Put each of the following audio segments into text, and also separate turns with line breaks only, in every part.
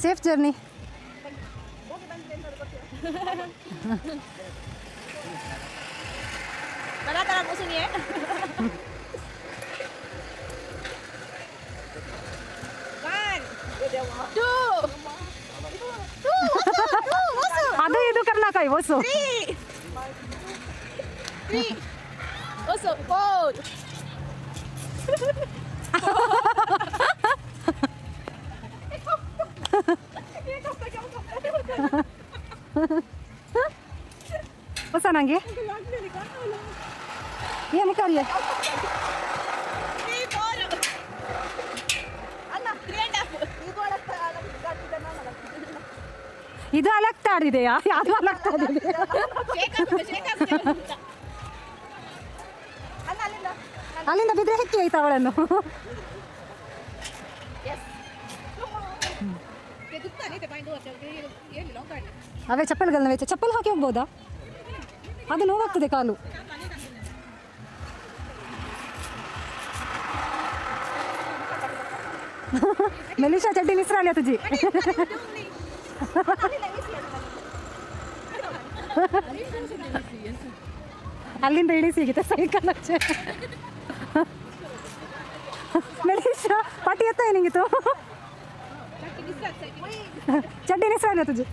Safe journey.
Barata lang uso niya. 1, 2,
ಅದು ಇದು Karnataka bus.
3, uso 4.
ಹೊಸ ನಂಗೆ ಏನು ಕಾರ್ಯ ಇದು ಅಲಕ್ತಾಡಿದೆಯಾ? ಯಾವುದು ಅಲಕ್ತಾಡಿದೆ? ಅಲ್ಲಿಂದ ಬಿದ್ದರೆ ಹೆಕ್ಕಿ ಆಯ್ತು ಅವಳನ್ನು. ಅವೇ ಚಪ್ಪಲ್ಗಳನ್ನ ವೆಚ್ಚ ಚಪ್ಪಲ್ ಹಾಕಿ ಹೋಗ್ಬೋದಾ? ಅದು ನೋವಾಗ್ತದೆ ಕಾಲು. ಮೆಲಿಶಾ ಚಡ್ಡಿ ನಿಸ್ರಾಲಿ ತುಜಿ. ಅಲ್ಲಿಂದ ಇಳಿಸಿ ಸಿಗುತ್ತೆ ಸೈಕಲ್ ಹಚ್ಚೆ. ಮೆಲಿಶಾ ಪಟ್ಟಿ ಎತ್ತ ಏನಿಗಿತ್ತು ಚಡ್ಡಿ ನಿಸ್ರಾಲಿ ತುಜಿ.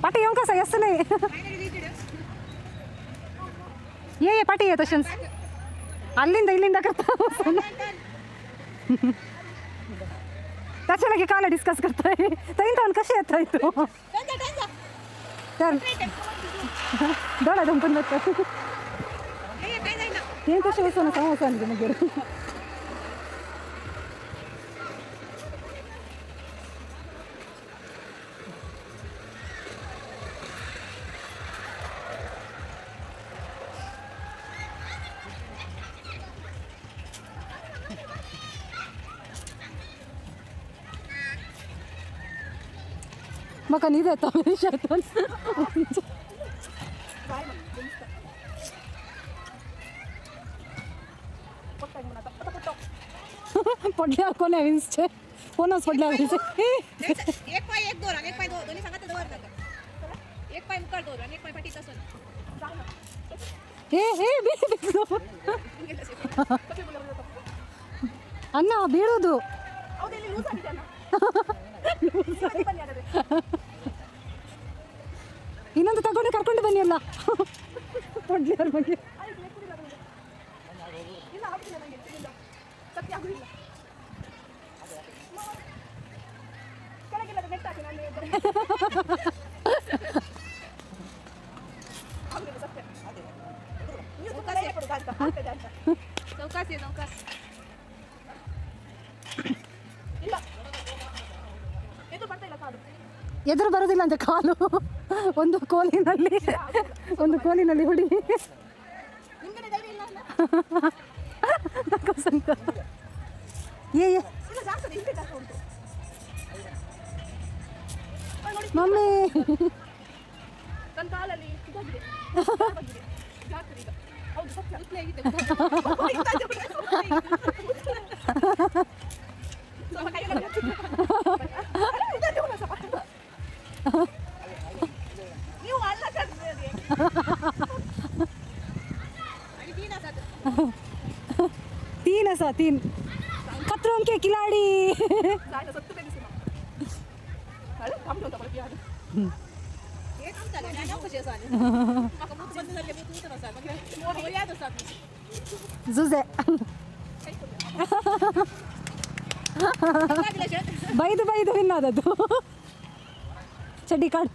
पाटी येऊन कसं असं नाही ये पाटी येत तशन्स अल्लिंद इल्लिंद करता त्याच्या लगे काल डिस्कस करताय तैन कसे येत आहे तो तर डोळा दुंपून बघतो ಏನ್ ಖುಷಿ ವಯಸ್ಸು ಸಮೋಸ ಅಂದಿದೆ ನನಗೆ. मका नहीं देता मेरी शैतान पडल्यावर कोण आहे विन्सचे कोणच पडल्यावर विन्सचे
एक पाय एक दोन आणि एक पाय दोन्ही सांगा तर दोन एक पाय मुकळ दोन आणि एक पाय पाठीत असून
हे हे ಅಣ್ಣ ಬೀಳೋದು ಇನ್ನೊಂದು ತಗೊಂಡು ಕರ್ಕೊಂಡು ಬನ್ನಿ ಅಲ್ಲ ಕೊಡ್ಲಿಯವ್ರ ಬಗ್ಗೆ ಎದುರು ಬರೋದಿಲ್ಲ ಅಂತ ಕಾಲು ಒಂದು ಕೋಲಿನಲ್ಲಿ ಹುಡಿ ಮಮ್ಮಿ तीन असा तीन खतरों के खिलाड़ी जुजे ಬೈದು ಬೈದು ವಿನ್ನಾದದ್ದು ಚಡ್ಡಿ ಕಾಡು